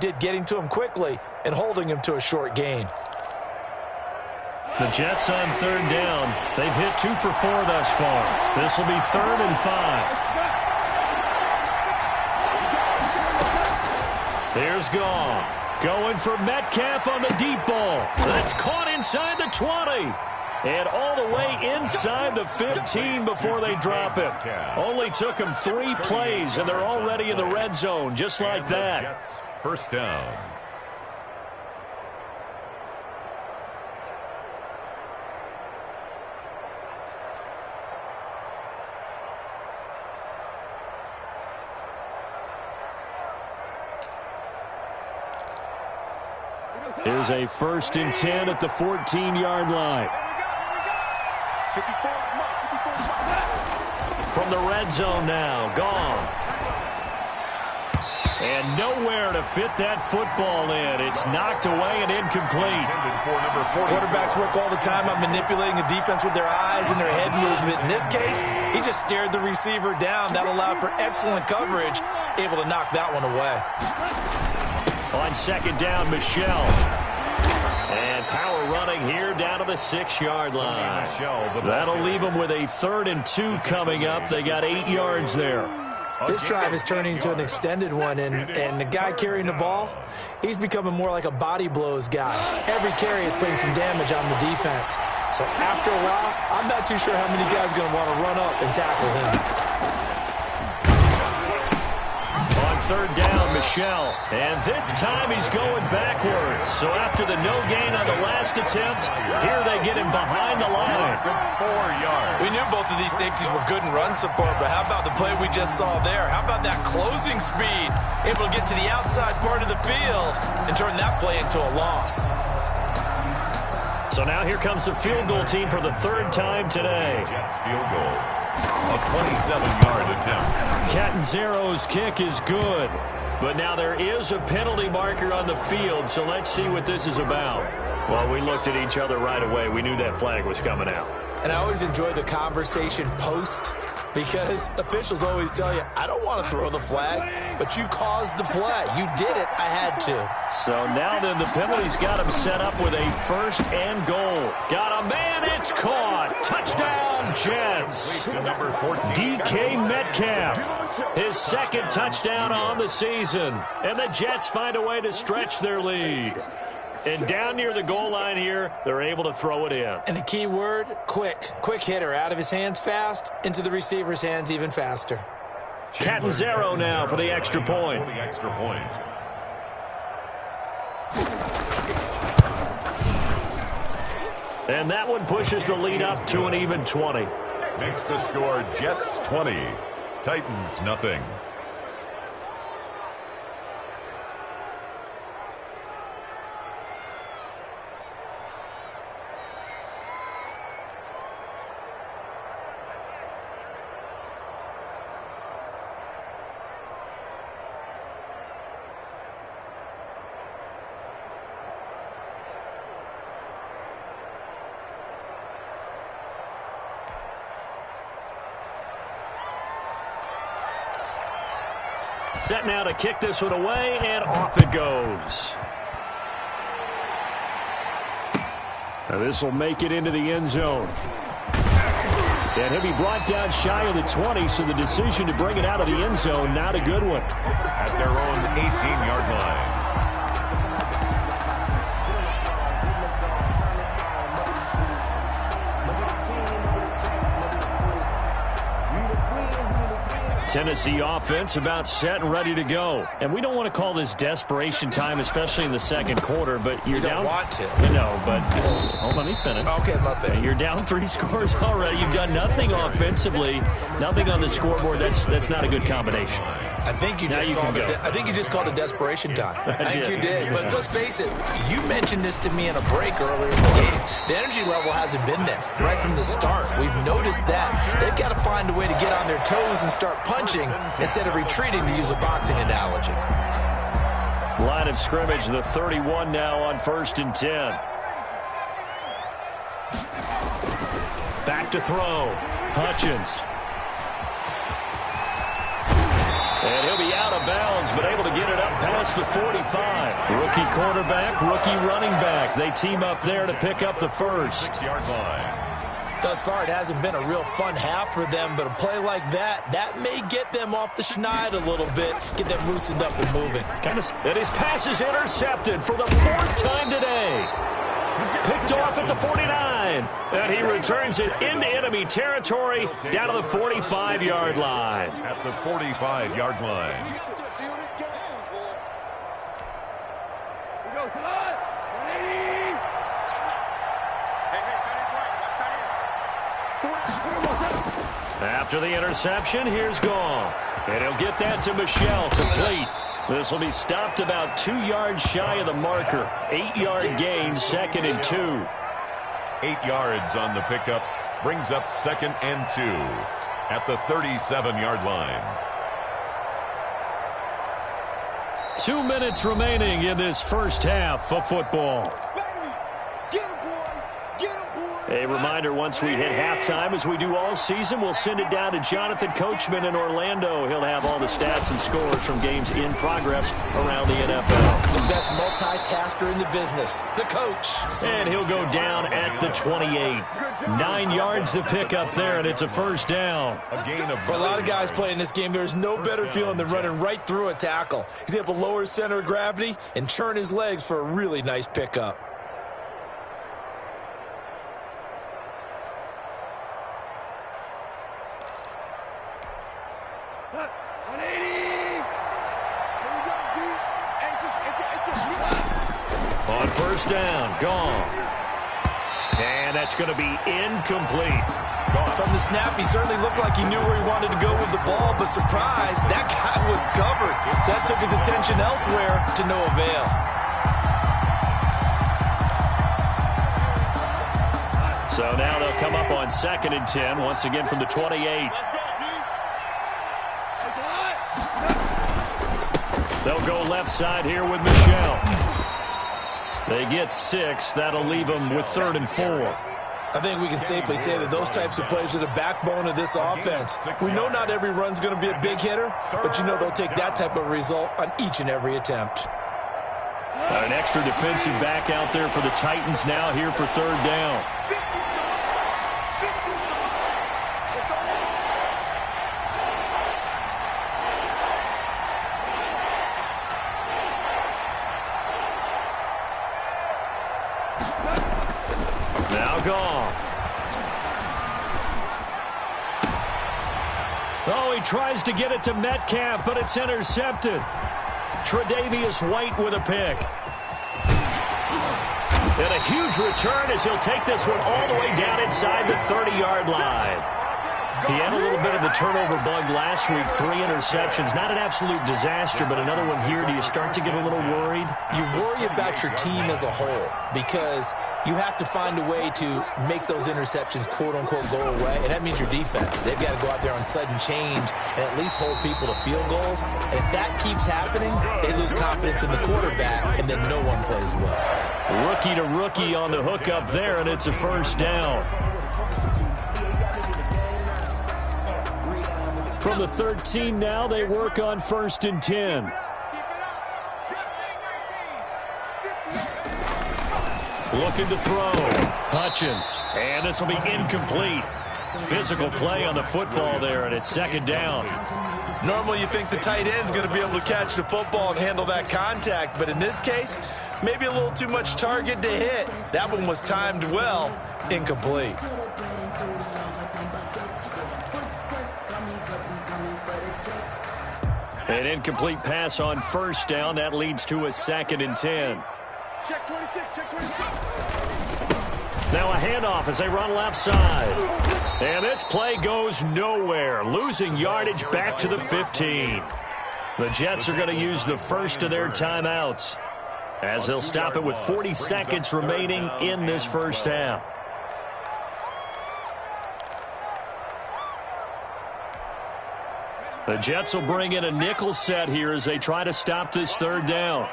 did getting to him quickly and holding him to a short gain. The Jets on third down. They've hit 2 for 4 thus far. This will be 3rd and 5. There's Goff. Going for Metcalf on the deep ball. That's caught inside the 20. And all the way inside the 15 before they drop him. Only took them 3 plays, and they're already in the red zone, just like that. First down. Here's a 1st and 10 at the 14-yard line. From the red zone now, Goff. And nowhere to fit that football in. It's knocked away and incomplete. Quarterbacks work all the time on manipulating the defense with their eyes and their head movement. In this case, he just stared the receiver down. That allowed for excellent coverage, able to knock that one away. On 2nd down, Michelle. And power running here down to the 6-yard line. That'll leave them with a 3rd and 2 coming up. They got 8 yards there. This drive is turning into an extended one, and the guy carrying the ball, he's becoming more like a body blows guy. Every carry is putting some damage on the defense. So after a while, I'm not too sure how many guys are going to want to run up and tackle him. 3rd down, Michelle. And this time he's going backwards. So after the no gain on the last attempt, here they get him behind the line. 4 yards. We knew both of these safeties were good in run support, but how about the play we just saw there? How about that closing speed? Able to get to the outside part of the field and turn that play into a loss. So now here comes the field goal team for the 3rd time today. Jets field goal. A 27-yard attempt. Catanzaro's kick is good. But now there is a penalty marker on the field, so let's see what this is about. Well, we looked at each other right away. We knew that flag was coming out. And I always enjoy the conversation post, because officials always tell you, I don't want to throw the flag, but you caused the play. You did it. I had to. So now then the penalty's got him set up with a 1st and goal. Got a man. It's caught. Touchdown, Jets. Number 14. DK Metcalf. His 2nd touchdown on the season. And the Jets find a way to stretch their lead. And down near the goal line here, they're able to throw it in. And the key word, quick. Quick hitter. Out of his hands fast, into the receiver's hands even faster. Catanzaro now for the extra point. And that one pushes the lead up to an even 20. Makes the score Jets 20, Titans nothing. Set now to kick this one away, and off it goes. Now this will make it into the end zone. And he'll be brought down shy of the 20, so the decision to bring it out of the end zone, not a good one. At their own 18-yard line. Tennessee offense about set and ready to go. And we don't want to call this desperation time, especially in the 2nd quarter, but you're down. You don't want to. No, but let me finish. Okay, my bad. You're down 3 scores already. You've done nothing offensively, nothing on the scoreboard. That's not a good combination. I think you just called it desperation time. I think you did. But let's face it, you mentioned this to me in a break earlier in the game. The energy level hasn't been there right from the start. We've noticed that. They've got to find a way to get on their toes and start punching instead of retreating, to use a boxing analogy. Line of scrimmage, the 31 now on 1st and 10. Back to throw. Hutchins. And he'll be out of bounds, but able to get it up past the 45. Rookie quarterback, rookie running back. They team up there to pick up the first. 6-yard line. Thus far, it hasn't been a real fun half for them, but a play like that may get them off the schneid a little bit, get them loosened up and moving. And his pass is intercepted for the 4th time today. Picked off at the 49. And he returns it into enemy territory down to the 45-yard line. At the 45-yard line. After the interception, here's Goff. And he'll get that to Michel, complete. This will be stopped about 2 yards shy of the marker. 8-yard gain, 2nd and 2. 8 yards on the pickup. Brings up 2nd and 2 at the 37-yard line. 2 minutes remaining in this first half of football. A reminder, once we hit halftime, as we do all season, we'll send it down to Jonathan Coachman in Orlando. He'll have all the stats and scores from games in progress around the NFL. The best multitasker in the business, the coach. And he'll go down at the 28. 9 yards to pick up there, and it's a first down. For a lot of guys playing this game, there's no better feeling than running right through a tackle. He's able to lower his center of gravity and churn his legs for a really nice pickup. On first down, Goff. And that's going to be incomplete. From the snap, he certainly looked like he knew where he wanted to go with the ball, but surprise, that guy was covered. So that took his attention elsewhere to no avail. So now they'll come up on 2nd and 10, once again from the 28. They'll go left side here with Michel. They get 6. That'll leave them with 3rd and 4. I think we can safely say that those types of plays are the backbone of this offense. We know not every run's going to be a big hitter, but you know they'll take that type of result on each and every attempt. An extra defensive back out there for the Titans now here for 3rd down. Now Goff. Oh, he tries to get it to Metcalf, but it's intercepted. Tre'Davious White with a pick. And a huge return as he'll take this one all the way down inside the 30-yard line. He had a little bit of the turnover bug last week, 3 interceptions. Not an absolute disaster, but another one here. Do you start to get a little worried? You worry about your team as a whole because you have to find a way to make those interceptions, quote-unquote, go away, and that means your defense. They've got to go out there on sudden change and at least hold people to field goals. And if that keeps happening, they lose confidence in the quarterback, and then no one plays well. Rookie to rookie on the hook up there, and it's a first down. From the 13 now, they work on 1st and 10. Looking to throw. Hutchins. And this will be incomplete. Physical play on the football there, and it's 2nd down. Normally you think the tight end's going to be able to catch the football and handle that contact, but in this case, maybe a little too much target to hit. That one was timed well. Incomplete. An incomplete pass on 1st down. That leads to a 2nd and 10. Check 26, check 26. Now a handoff as they run left side. And this play goes nowhere. Losing yardage back to the 15. The Jets are going to use the first of their timeouts as they'll stop it with 40 seconds remaining in this first half. The Jets will bring in a nickel set here as they try to stop this 3rd down.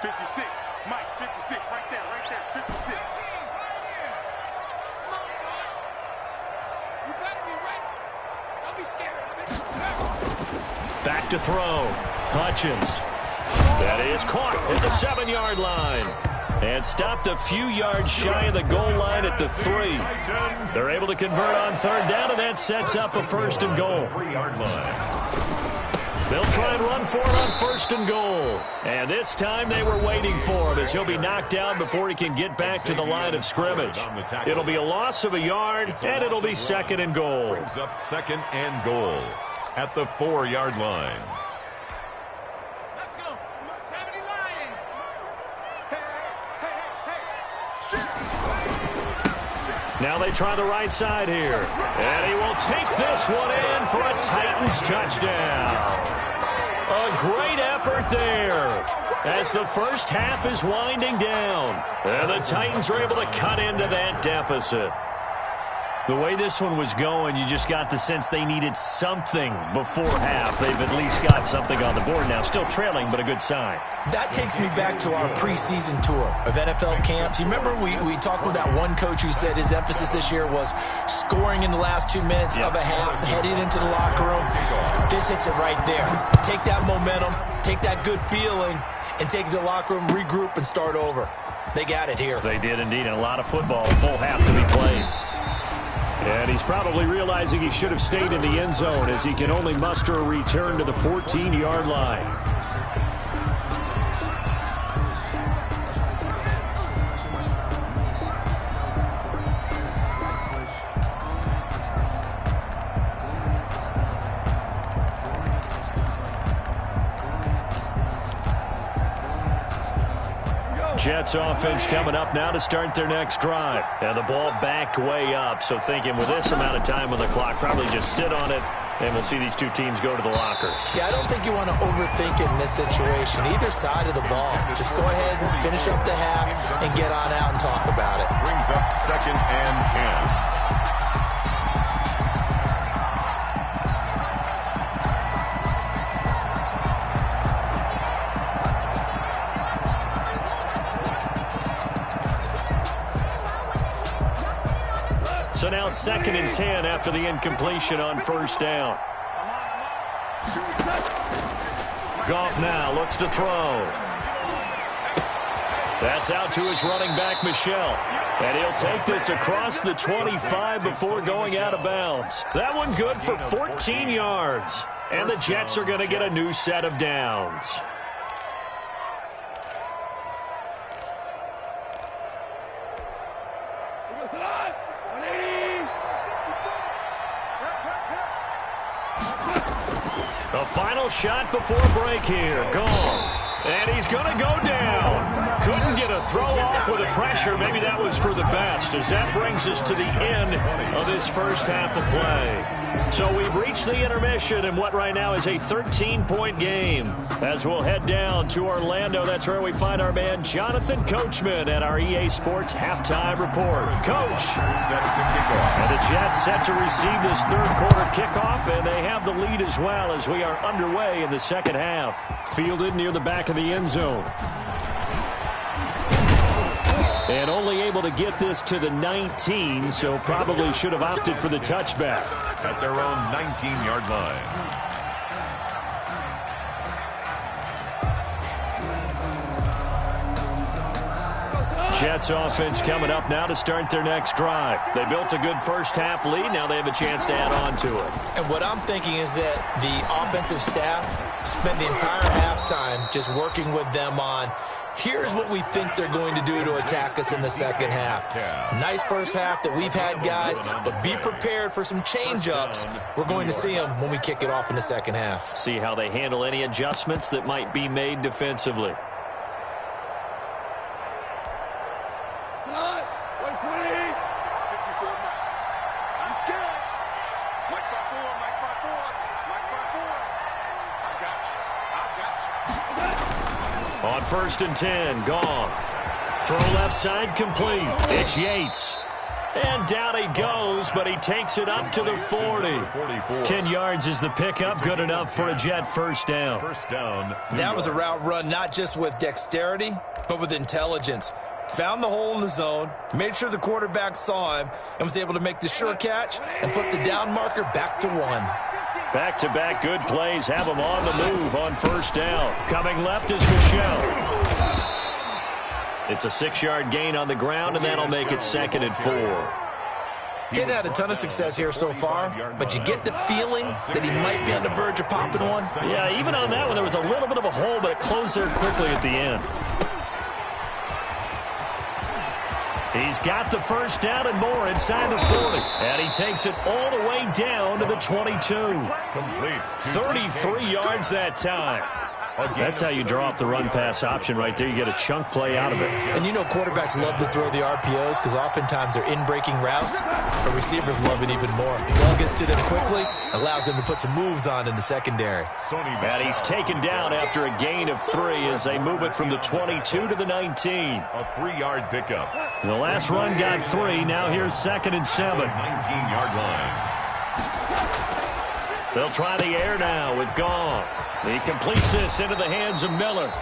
56, Mike, 56, right there, 56. You better be ready. Don't be scared of it. Back to throw. Hutchins. That is caught at the 7-yard line. And stopped a few yards shy of the goal line at the 3. They're able to convert on third down, and that sets up a first and goal. 3-yard line. They'll try and run for it on first and goal. And this time they were waiting for him as he'll be knocked down before he can get back to the line of scrimmage. It'll be a loss of a yard, and it'll be second and goal. Brings up second and goal at the 4-yard line. Now they try the right side here. And he will take this one in for a Titans touchdown. A great effort there as the first half is winding down. And the Titans are able to cut into that deficit. The way this one was going, you just got the sense they needed something before half. They've at least got something on the board now. Still trailing, but a good sign. That takes me back to our preseason tour of NFL camps. You remember we talked with that one coach who said his emphasis this year was scoring in the last 2 minutes of a half, heading into the locker room. This hits it right there. Take that momentum, take that good feeling, and take it to the locker room, regroup, and start over. They got it here. They did indeed, and a lot of football, full half to be played. And he's probably realizing he should have stayed in the end zone as he can only muster a return to the 14-yard line. Jets offense coming up now to start their next drive. And the ball backed way up, so thinking with this amount of time on the clock, probably just sit on it, and we'll see these two teams go to the lockers. Yeah, I don't think you want to overthink it in this situation. Either side of the ball. Just go ahead and finish up the half and get on out and talk about it. Brings up second and 10. So now second and 10 after the incompletion on first down. Goff now looks to throw. That's out to his running back, Michel. And he'll take this across the 25 before going out of bounds. That one good for 14 yards. And the Jets are going to get a new set of downs. A final shot before break here. Goff. And he's going to go down. Couldn't get a throw off with the pressure. Maybe that was for the best, as that brings us to the end of this first half of play. So we've reached the intermission in what right now is a 13-point game. As we'll head down to Orlando, that's where we find our man Jonathan Coachman at our EA Sports Halftime Report. Coach. And the Jets set to receive this third quarter kickoff, and they have the lead as well as we are underway in the second half. Fielded near the back of the end zone. And only able to get this to the 19, so probably should have opted for the touchback. At their own 19-yard line. Jets offense coming up now to start their next drive. They built a good first half lead. Now they have a chance to add on to it. And what I'm thinking is that the offensive staff spent the entire halftime just working with them on, here's what we think they're going to do to attack us in the second half. Nice first half that we've had, guys, but be prepared for some change-ups. We're going to see them when we kick it off in the second half. See how they handle any adjustments that might be made defensively. On first and 10, Goff. Throw left side complete. It's Yates. And down he goes, but he takes it up to the 40. 10 yards is the pickup, good enough for a Jet first down. That was a route run not just with dexterity, but with intelligence. Found the hole in the zone, made sure the quarterback saw him, and was able to make the sure catch and flip the down marker back to 1. Back-to-back good plays have him on the move on first down. Coming left is Michel. It's a 6-yard gain on the ground, and that'll make it 2nd and 4. He's had a ton of success here so far, but you get the feeling that he might be on the verge of popping one. Yeah, even on that one, there was a little bit of a hole, but it closed there quickly at the end. He's got the first down and more inside the 40. And he takes it all the way down to the 22. Complete. 33 yards that time. That's how you draw up the run-pass option right there. You get a chunk play out of it. And you know quarterbacks love to throw the RPOs because oftentimes they're in-breaking routes, but receivers love it even more. The ball gets to them quickly, allows them to put some moves on in the secondary. And he's taken down after a gain of 3 as they move it from the 22 to the 19. A 3-yard pickup. The last run got 3. Now here's 2nd and 7. 19-yard line. They'll try the air now with Goff. He completes this into the hands of Miller.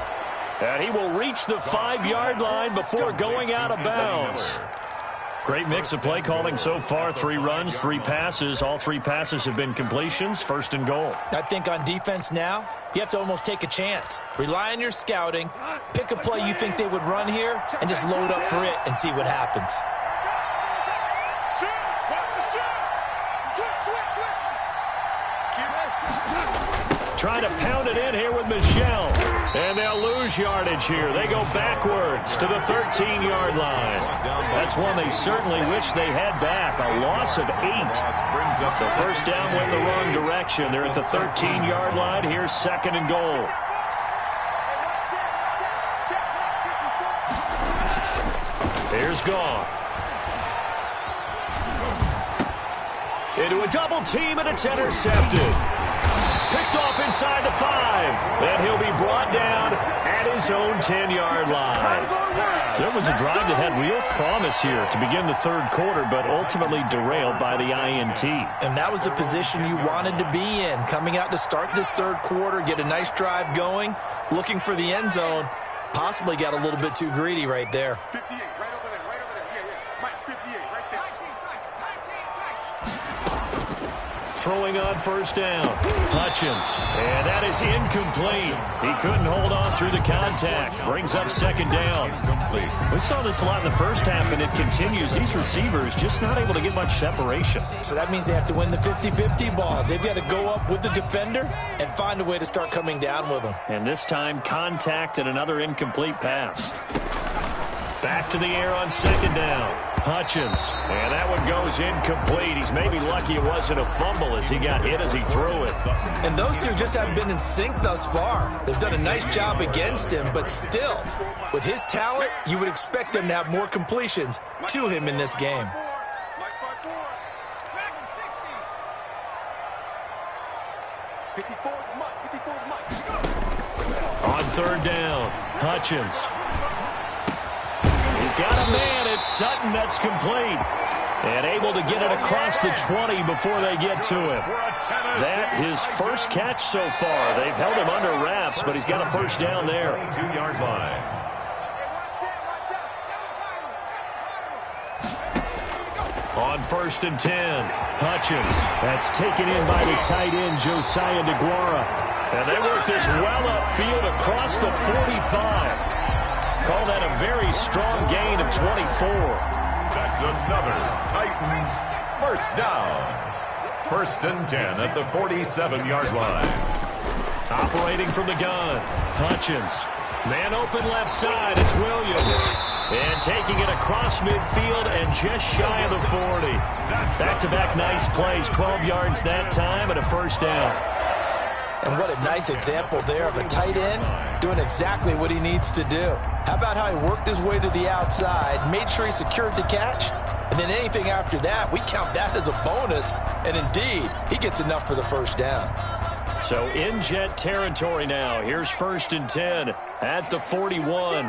And he will reach the 5-yard line before going out of bounds. Great mix of play calling so far. 3 runs, 3 passes. All 3 passes have been completions. 1st and goal. I think on defense now, you have to almost take a chance. Rely on your scouting. Pick a play you think they would run here and just load up for it and see what happens. Trying to pound it in here with Michel. And they'll lose yardage here. They go backwards to the 13-yard line. That's one they certainly wish they had back. A loss of 8. The first down went the wrong direction. They're at the 13-yard line. Here's 2nd and goal. Here's Goff. Into a double team, and it's intercepted. Picked off inside the 5. And he'll be brought down at his own 10-yard line. So it was a drive that had real promise here to begin the 3rd quarter, but ultimately derailed by the INT. And that was the position you wanted to be in. Coming out to start this 3rd quarter, get a nice drive going, looking for the end zone. Possibly got a little bit too greedy right there. 58, right over there, right over there. Yeah. Mike, 58, right there. Throwing on first down. Hutchins. And that is incomplete. He couldn't hold on through the contact. Brings up 2nd down. We saw this a lot in the first half, and it continues. These receivers just not able to get much separation. So that means they have to win the 50-50 balls. They've got to go up with the defender and find a way to start coming down with them. And this time, contact and another incomplete pass. Back to the air on 2nd down. Hutchins. And that one goes incomplete. He's maybe lucky it wasn't a fumble as he got hit as he threw it. And those two just haven't been in sync thus far. They've done a nice job against him, but still, with his talent, you would expect them to have more completions to him in this game. On 3rd down, Hutchins. He's got a man. It's Sutton that's complete. And able to get it across the 20 before they get to him. That his first catch so far. They've held him under wraps, but he's got a first down there. 2-yard line. On 1st and 10, Hutchins. That's taken in by the tight end, Josiah DeGuara. And they work this well upfield across the 45. Call that a very strong gain of 24. That's another Titans first down. 1st and 10 at the 47-yard line. Operating from the gun, Hutchins. Man open left side, it's Williams. And taking it across midfield and just shy of the 40. Back-to-back nice plays, 12 yards that time and a first down. And what a nice example there of a tight end doing exactly what he needs to do. How about how he worked his way to the outside, made sure he secured the catch, and then anything after that, we count that as a bonus. And indeed, he gets enough for the first down. So in Jet territory now. Here's 1st and 10 at the 41.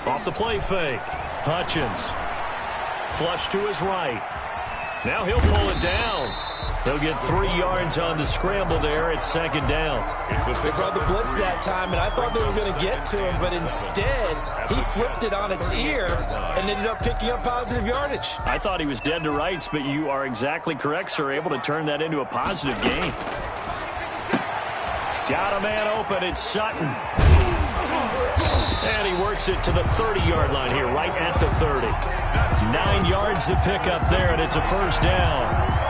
Off the play fake. Hutchins. Flush to his right. Now he'll pull it down. He'll get 3 yards on the scramble there at second down. They brought the blitz that time, and I thought they were going to get to him, but instead he flipped it on its ear and ended up picking up positive yardage. I thought he was dead to rights, but you are exactly correct, sir. Able to turn that into a positive gain. Got a man open. It's Sutton. And he works it to the 30-yard line here, right at the 30. 9 yards to pick up there, and it's a first down.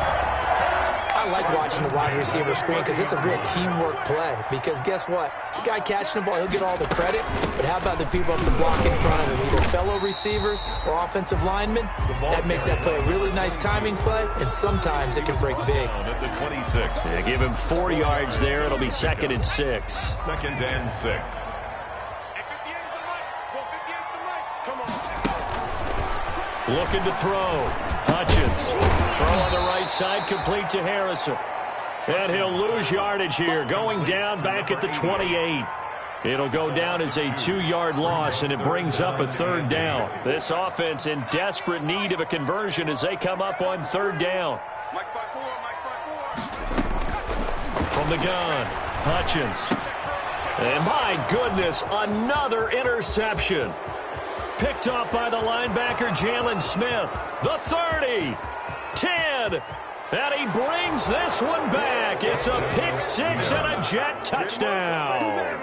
I like watching the wide receiver screen because it's a real teamwork play. Because guess what? The guy catching the ball, he'll get all the credit. But how about the people up to block in front of him? Either fellow receivers or offensive linemen. That makes that play a really nice timing play, and sometimes it can break big. At the 26. Yeah, give him 4 yards there. It'll be 2nd and 6. 2nd and 6. Looking to throw. Hutchins. Throw on the right side, complete to Harrison. And he'll lose yardage here, going down back at the 28. It'll go down as a 2-yard loss, and it brings up a 3rd down. This offense in desperate need of a conversion as they come up on 3rd down. From the gun, Hutchins. And my goodness, another interception. Picked off by the linebacker, Jalen Smith. The 30, 10, and he brings this one back. It's a pick 6 and a Jet touchdown.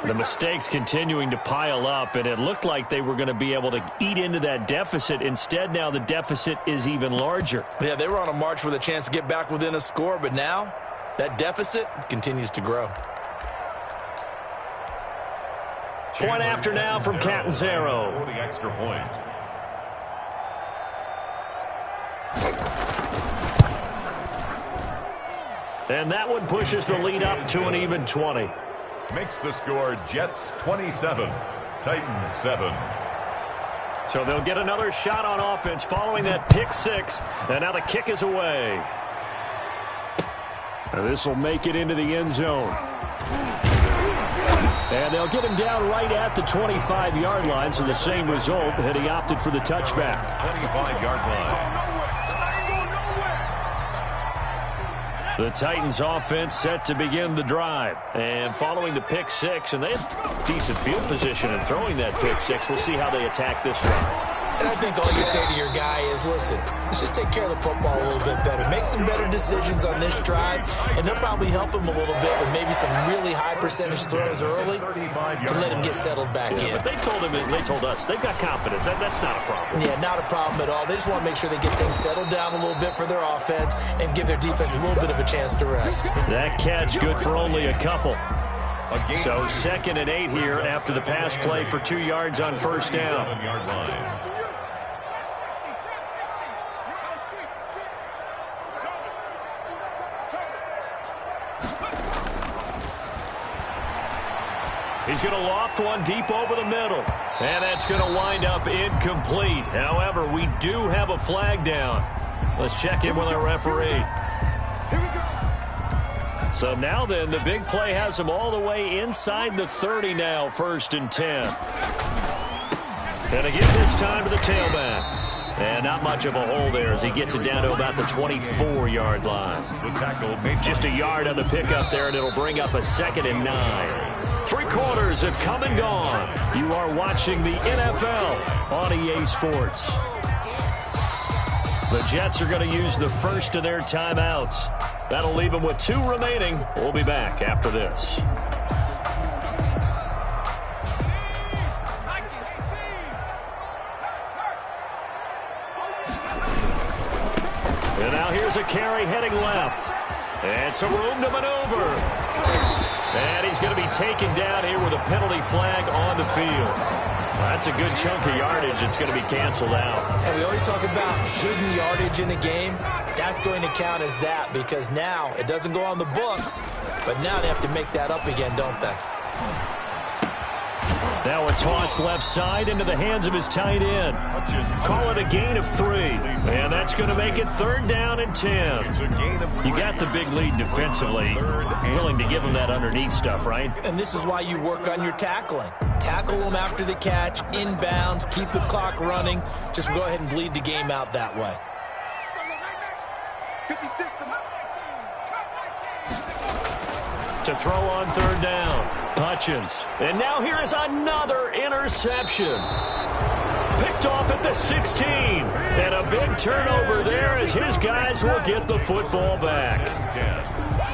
The mistakes continuing to pile up, and it looked like they were going to be able to eat into that deficit. Instead, now the deficit is even larger. Yeah, they were on a march with a chance to get back within a score, but now that deficit continues to grow. Point after now from Catanzaro. For the extra point. And that one pushes the lead up to an even 20. Makes the score Jets 27, Titans 7. So they'll get another shot on offense following that pick 6. And now the kick is away. This will make it into the end zone. And they'll get him down right at the 25-yard line, so the same result, and he opted for the touchback. 25-yard line. The Titans offense set to begin the drive. And following the pick 6, and they have decent field position in throwing that pick 6. We'll see how they attack this drive. And I think all you say to your guy is, listen, let's just take care of the football a little bit better. Make some better decisions on this drive, and they'll probably help him a little bit with maybe some really high percentage throws early to let him get settled back in. But they told us they've got confidence. That's not a problem. Yeah, not a problem at all. They just want to make sure they get things settled down a little bit for their offense and give their defense a little bit of a chance to rest. That catch good for only a couple. So 2nd and 8 here after the pass play for 2 yards on first down. 7-yard line. He's going to loft one deep over the middle. And that's going to wind up incomplete. However, we do have a flag down. Let's check in with our referee. So now then, the big play has him all the way inside the 30 now, 1st and 10. And again this time to the tailback. And not much of a hole there as he gets it down to about the 24-yard line. The tackle made just a yard on the pickup there, and it'll bring up a 2nd and 9. 3 quarters have come and gone. You are watching the NFL on EA Sports. The Jets are going to use the first of their timeouts. That'll leave them with 2 remaining. We'll be back after this. And now here's a carry heading left. And some room to maneuver. And he's going to be taken down here with a penalty flag on the field. That's a good chunk of yardage. It's going to be canceled out. And we always talk about hidden yardage in a game. That's going to count as that because now it doesn't go on the books, but now they have to make that up again, don't they? Now a toss left side into the hands of his tight end. Call it a gain of 3. And that's going to make it 3rd down and 10. You got the big lead defensively. Willing to give him that underneath stuff, right? And this is why you work on your tackling. Tackle them after the catch, inbounds, keep the clock running. Just go ahead and bleed the game out that way. to throw on third down. Hutchins. And now here is another interception. Picked off at the 16. And a big turnover there as his guys will get the football back.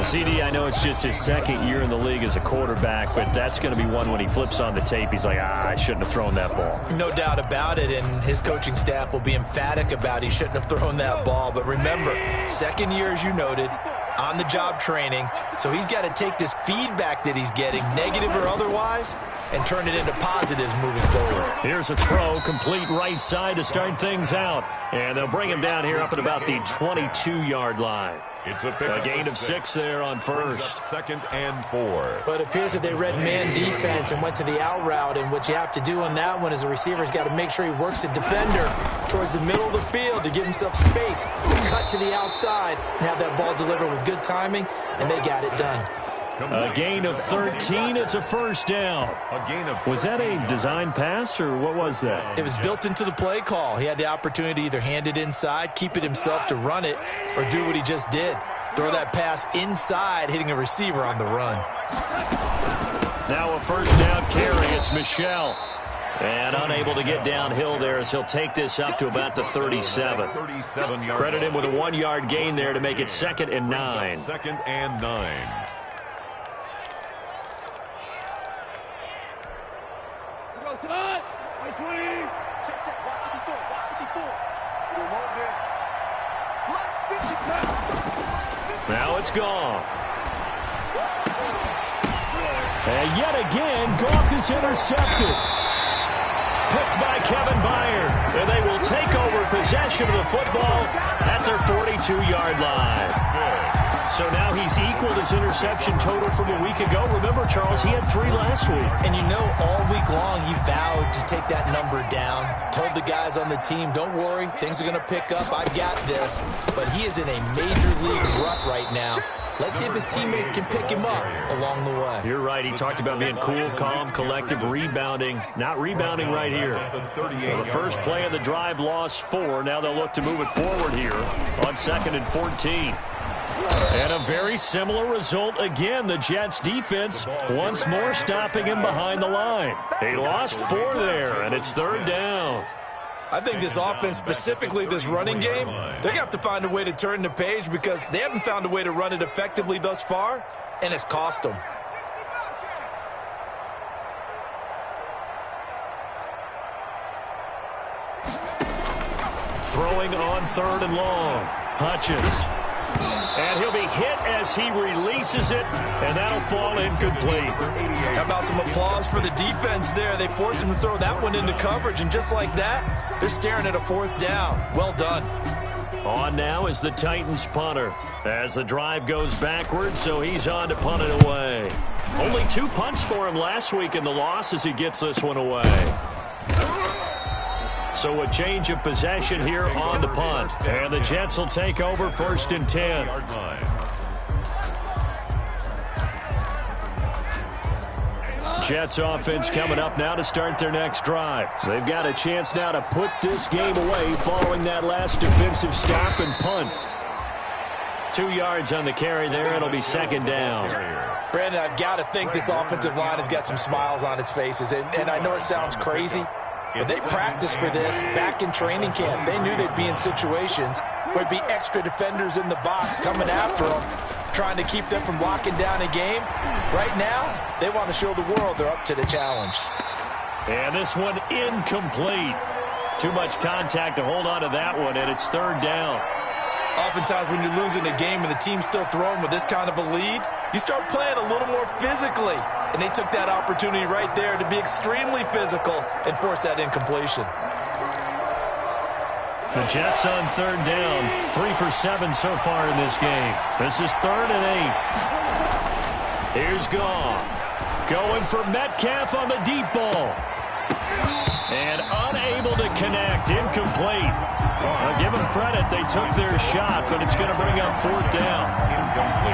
CD, I know it's just his second year in the league as a quarterback, but that's going to be one when he flips on the tape. He's like, I shouldn't have thrown that ball. No doubt about it, and his coaching staff will be emphatic about he shouldn't have thrown that ball. But remember, second year, as you noted, on-the-job training, so he's got to take this feedback that he's getting, negative or otherwise, and turn it into positives moving forward. Here's a throw, complete right side to start things out. And they'll bring him down here up at about the 22-yard line. It's a gain of 6 there on first. Second and 4. But it appears that they read man defense and went to the out route, and what you have to do on that one is a receiver's got to make sure he works the defender towards the middle of the field to give himself space to cut to the outside and have that ball delivered with good timing, and they got it done. A gain of 13. It's a first down. Was that a design pass, or what was that? It was built into the play call. He had the opportunity to either hand it inside, keep it himself to run it, or do what he just did. Throw that pass inside, hitting a receiver on the run. Now a first down carry. It's Michel. And unable to get downhill there as he'll take this up to about the 37. Credit him with a 1-yard gain there to make it 2nd and 9. 2nd and 9. Now it's Goff. And yet again, Goff is intercepted. Picked by Kevin Byard. And they will take over possession of the football at their 42-yard line. So now he's equaled his interception total from a week ago. Remember, Charles, he had 3 last week. And you know, all week long he vowed to take that number down. Told the guys on the team, don't worry, things are going to pick up. I've got this. But he is in a major league rut right now. Let's see if his teammates can pick him up along the way. You're right. He talked about being cool, calm, collective, rebounding. Not rebounding right here. Well, the first play of the drive lost 4. Now they'll look to move it forward here on 2nd and 14. And a very similar result again. The Jets defense once more stopping him behind the line. He lost 4 there, and it's 3rd down. I think this offense, specifically this running game, they're going to have to find a way to turn the page because they haven't found a way to run it effectively thus far, and it's cost them. Throwing on 3rd and long. Hutchins. And he'll be hit as he releases it, and that'll fall incomplete. How about some applause for the defense there? They forced him to throw that one into coverage, and just like that, they're staring at a 4th down. Well done. On now is the Titans punter as the drive goes backwards, so he's on to punt it away. Only 2 punts for him last week in the loss as he gets this one away. So a change of possession here on the punt. And the Jets will take over 1st and 10. Jets offense coming up now to start their next drive. They've got a chance now to put this game away following that last defensive stop and punt. 2 yards on the carry there. It'll be 2nd down. Brandon, I've got to think this offensive line has got some smiles on its faces. And I know it sounds crazy, but they practiced for this back in training camp. They knew they'd be in situations where there'd be extra defenders in the box coming after them, trying to keep them from locking down a game. Right now, they want to show the world they're up to the challenge. And this one incomplete. Too much contact to hold on to that one, and it's 3rd down. Oftentimes when you're losing a game and the team's still throwing with this kind of a lead, you start playing a little more physically. And they took that opportunity right there to be extremely physical and force that incompletion. The Jets on 3rd down. 3 for 7 so far in this game. This is 3rd and 8. Here's Goff. Going for Metcalf on the deep ball. And unable to connect. Incomplete. I'll give them credit. They took their shot, but it's going to bring up 4th down.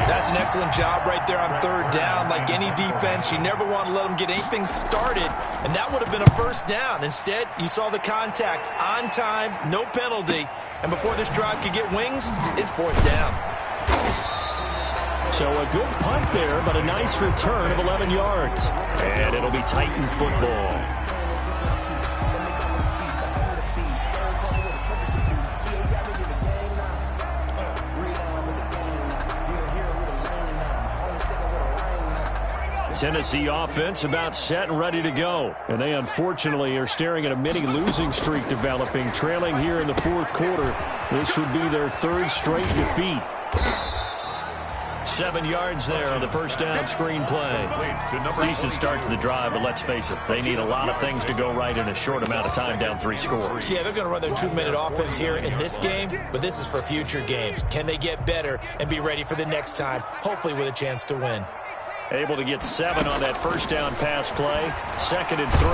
That's an excellent job right there on 3rd down. Like any defense, you never want to let them get anything started, and that would have been a 1st down. Instead, you saw the contact on time, no penalty, and before this drive could get wings, it's 4th down. So a good punt there, but a nice return of 11 yards. And it'll be Titan football. Tennessee offense about set and ready to go. And they unfortunately are staring at a mini losing streak developing, trailing here in the fourth quarter. This would be their third straight defeat. 7 yards there on the first down screen play. Decent start to the drive, but let's face it, they need a lot of things to go right in a short amount of time, down 3 scores. Yeah, they're going to run their 2-minute offense here in this game, but this is for future games. Can they get better and be ready for the next time, hopefully with a chance to win? Able to get 7 on that first down pass play. 2nd and 3.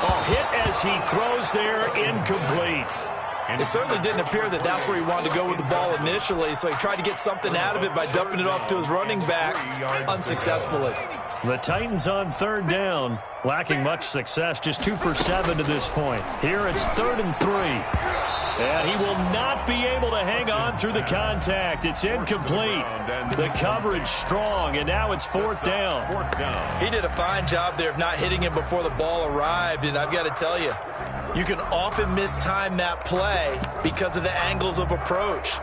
Oh, hit as he throws there, incomplete. It certainly didn't appear that that's where he wanted to go with the ball initially, so he tried to get something out of it by dumping it off to his running back unsuccessfully. The Titans on 3rd down, lacking much success, just 2 for 7 to this point. Here it's 3rd and 3. And he will not be able to hang on through the contact. It's incomplete. The coverage strong, and now it's 4th down. He did a fine job there of not hitting him before the ball arrived, and I've got to tell you, you can often mistime that play because of the angles of approach.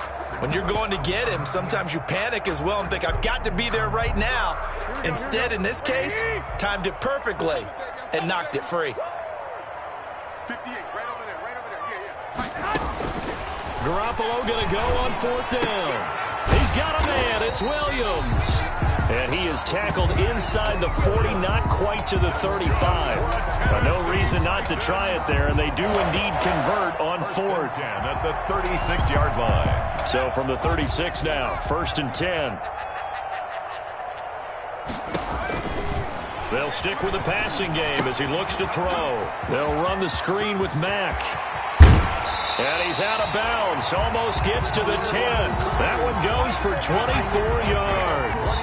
When you're going to get him, sometimes you panic as well and think, I've got to be there right now. Instead, in this case, timed it perfectly and knocked it free. 58, right over there, right over there. Yeah. Garoppolo going to go on 4th down. He's got a man. It's Williams. And he is tackled inside the 40, not quite to the 35. But no reason not to try it there, and they do indeed convert on 4th. Down at the 36-yard line. So from the 36 now, 1st and 10. They'll stick with the passing game as he looks to throw. They'll run the screen with Mack. And he's out of bounds. Almost gets to the 10. That one goes for 24 yards.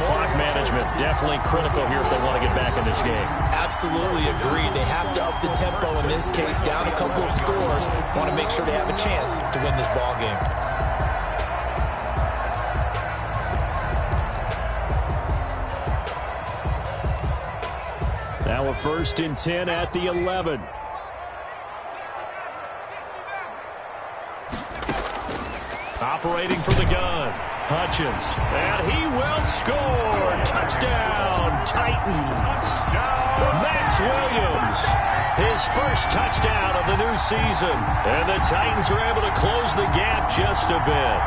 Clock management definitely critical here if they want to get back in this game. Absolutely agreed. They have to up the tempo in this case. Down a couple of scores. Want to make sure they have a chance to win this ball game. Now a 1st and 10 at the 11. Operating for the gun, Hutchins, and he will score. Touchdown, Titans. Max Williams, his first touchdown of the new season. And the Titans are able to close the gap just a bit.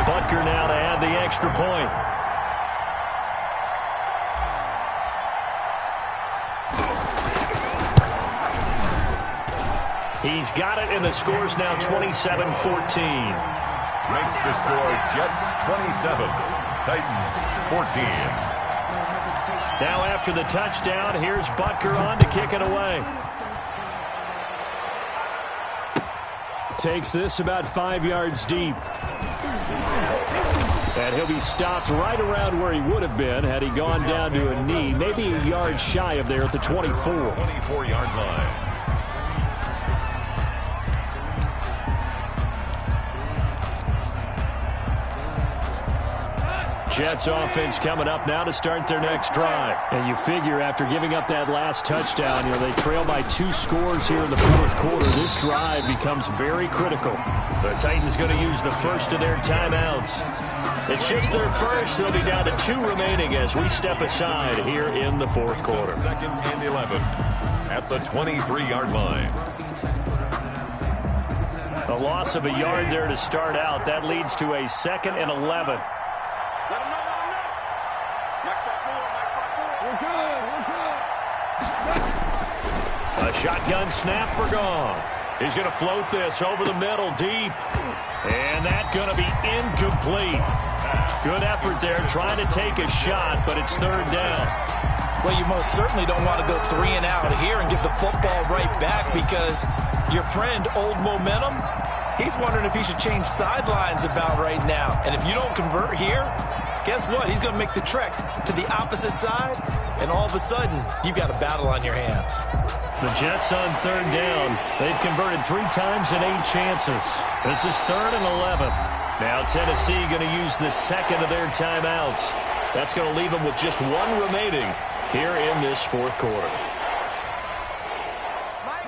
Butker now to add the extra point. He's got it, and the score's now 27-14. Makes the score Jets 27, Titans 14. Now after the touchdown, here's Butker on to kick it away. Takes this about 5 yards deep. And he'll be stopped right around where he would have been had he gone down to a knee, maybe a yard shy of there at the 24. 24-yard line. Jets offense coming up now to start their next drive. And you figure after giving up that last touchdown, they trail by 2 scores here in the fourth quarter. This drive becomes very critical. The Titans going to use the first of their timeouts. It's just their first. They'll be down to 2 remaining as we step aside here in the fourth quarter. 2nd and 11 at the 23-yard line. A loss of a yard there to start out. That leads to a 2nd and 11. Let him know, let him know. Mike back forward, Mike back forward. We're good, we're good. A shotgun snap for Goff. He's going to float this over the middle deep. And that's going to be incomplete. Good effort there trying to take a shot, but it's 3rd down. Well, you most certainly don't want to go 3 and out here and give the football right back because your friend, Old Momentum, he's wondering if he should change sidelines about right now. And if you don't convert here, guess what? He's going to make the trek to the opposite side, and all of a sudden, you've got a battle on your hands. The Jets on 3rd down. They've converted 3 times in 8 chances. This is 3rd and 11. Now Tennessee going to use the second of their timeouts. That's going to leave them with just one remaining here in this fourth quarter.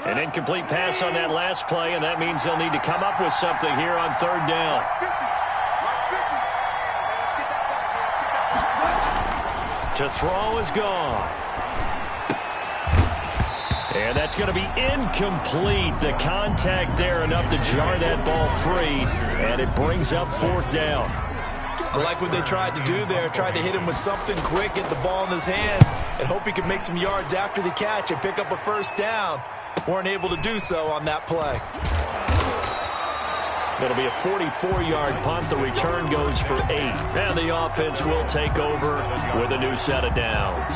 An incomplete pass on that last play, and that means they'll need to come up with something here on third down. To throw is gone. And that's going to be incomplete. The contact there enough to jar that ball free, and it brings up fourth down. I like what they tried to do there, tried to hit him with something quick, get the ball in his hands, and hope he can make some yards after the catch and pick up a first down. Weren't able to do so on that play. It'll be a 44-yard punt. The return goes for 8. And the offense will take over with a new set of downs.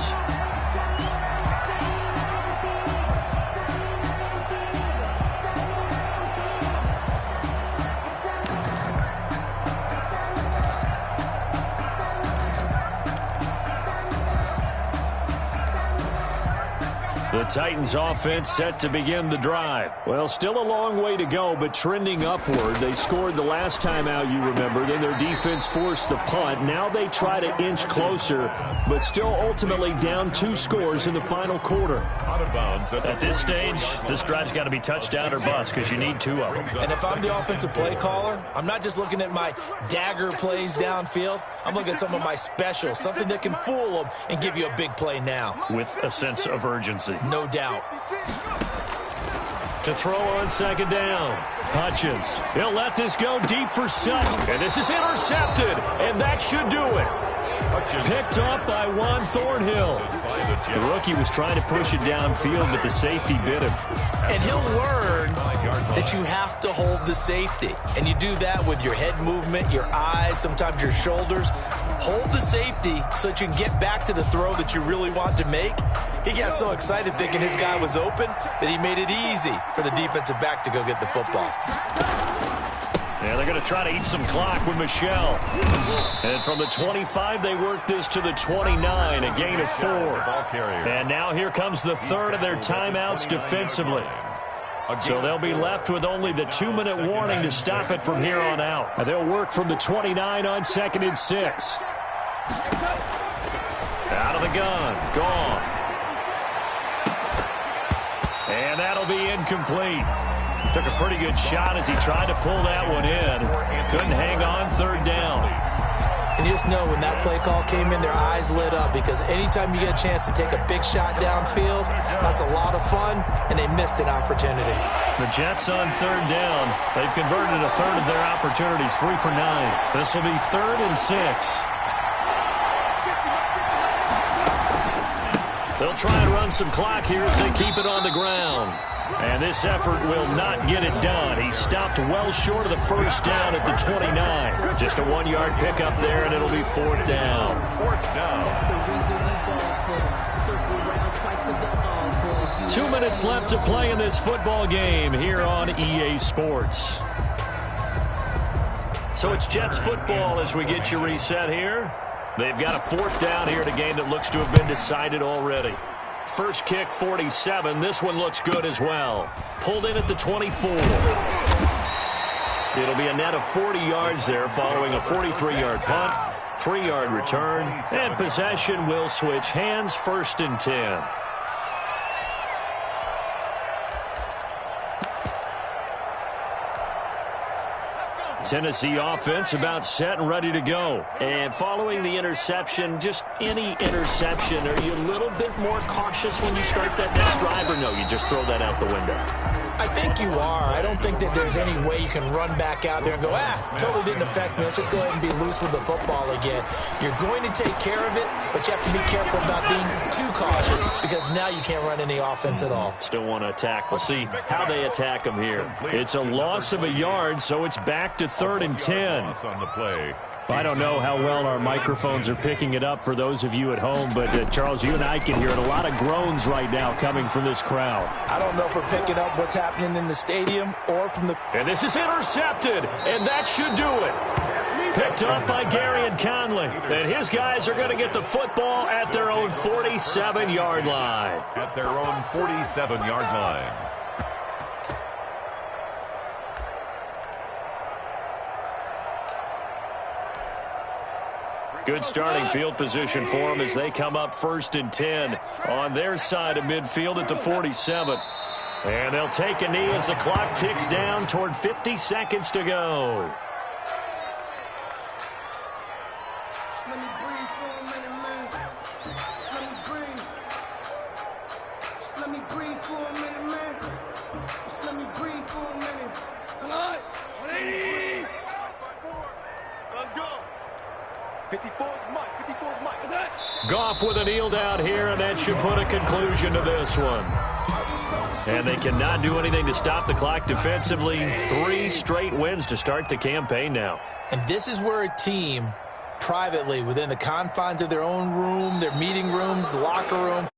The Titans offense set to begin the drive. Well, still a long way to go, but trending upward. They scored the last time out, you remember. Then their defense forced the punt. Now they try to inch closer, but still ultimately down 2 scores in the final quarter. Out of bounds at this stage, this drive's got to be touchdown or bust because you need 2 of them. And if I'm the offensive play caller, I'm not just looking at my dagger plays downfield. I'm looking at some of my specials, something that can fool them and give you a big play now. With a sense of urgency. No doubt. To throw on second down. Hutchins. He'll let this go deep for Sutton. And this is intercepted. And that should do it. Picked up by Juan Thornhill. The rookie was trying to push it downfield, but the safety bit him. And he'll learn that you have to hold the safety. And you do that with your head movement, your eyes, sometimes your shoulders. Hold the safety so that you can get back to the throw that you really want to make. He got so excited thinking his guy was open that he made it easy for the defensive back to go get the football. Yeah, they're going to try to eat some clock with Michelle. And from the 25, they work this to the 29, a gain of 4. And now here comes the third of their timeouts defensively. So they'll be left with only the 2-minute warning to stop it from here on out. And they'll work from the 29 on 2nd and 6. Out of the gun. Gone. And that'll be incomplete. Took a pretty good shot as he tried to pull that one in. Couldn't hang on third down. And you just know when that play call came in, their eyes lit up because anytime you get a chance to take a big shot downfield, that's a lot of fun, and they missed an opportunity. The Jets on third down. They've converted a third of their opportunities, 3 for 9. This will be 3rd and 6. They'll try and run some clock here as they keep it on the ground. And this effort will not get it done. He stopped well short of the first down at the 29. Just a 1-yard pickup there, and it'll be 4th down. 4th down. 2 minutes left to play in this football game here on EA Sports. So it's Jets football as we get you reset here. They've got a 4th down here in a game that looks to have been decided already. First kick, 47. This one looks good as well. Pulled in at the 24. It'll be a net of 40 yards there following a 43-yard punt, 3-yard return, and possession will switch hands, 1st and 10. Tennessee offense about set and ready to go. And following the interception, just any interception, are you a little bit more cautious when you start that next drive, or no, you just throw that out the window? I think you are. I don't think that there's any way you can run back out there and go, totally didn't affect me. Let's just go ahead and be loose with the football again. You're going to take care of it, but you have to be careful about being too cautious because now you can't run any offense at all. Still want to attack. We'll see how they attack them here. It's a loss of a yard, so it's back to 3rd and 10. On the play. I don't know how well our microphones are picking it up for those of you at home, but Charles, you and I can hear it. A lot of groans right now coming from this crowd. I don't know if we're picking up what's happening in the stadium or from the... And this is intercepted, and that should do it. Picked up by Gary and Conley. And his guys are going to get the football at their own 47-yard line. At their own 47-yard line. Good starting field position for them as they come up 1st and 10 on their side of midfield at the 47. And they'll take a knee as the clock ticks down toward 50 seconds to go. Goff with a kneel down here, and that should put a conclusion to this one. And they cannot do anything to stop the clock defensively. 3 straight wins to start the campaign now. And this is where a team, privately, within the confines of their own room, their meeting rooms, the locker room,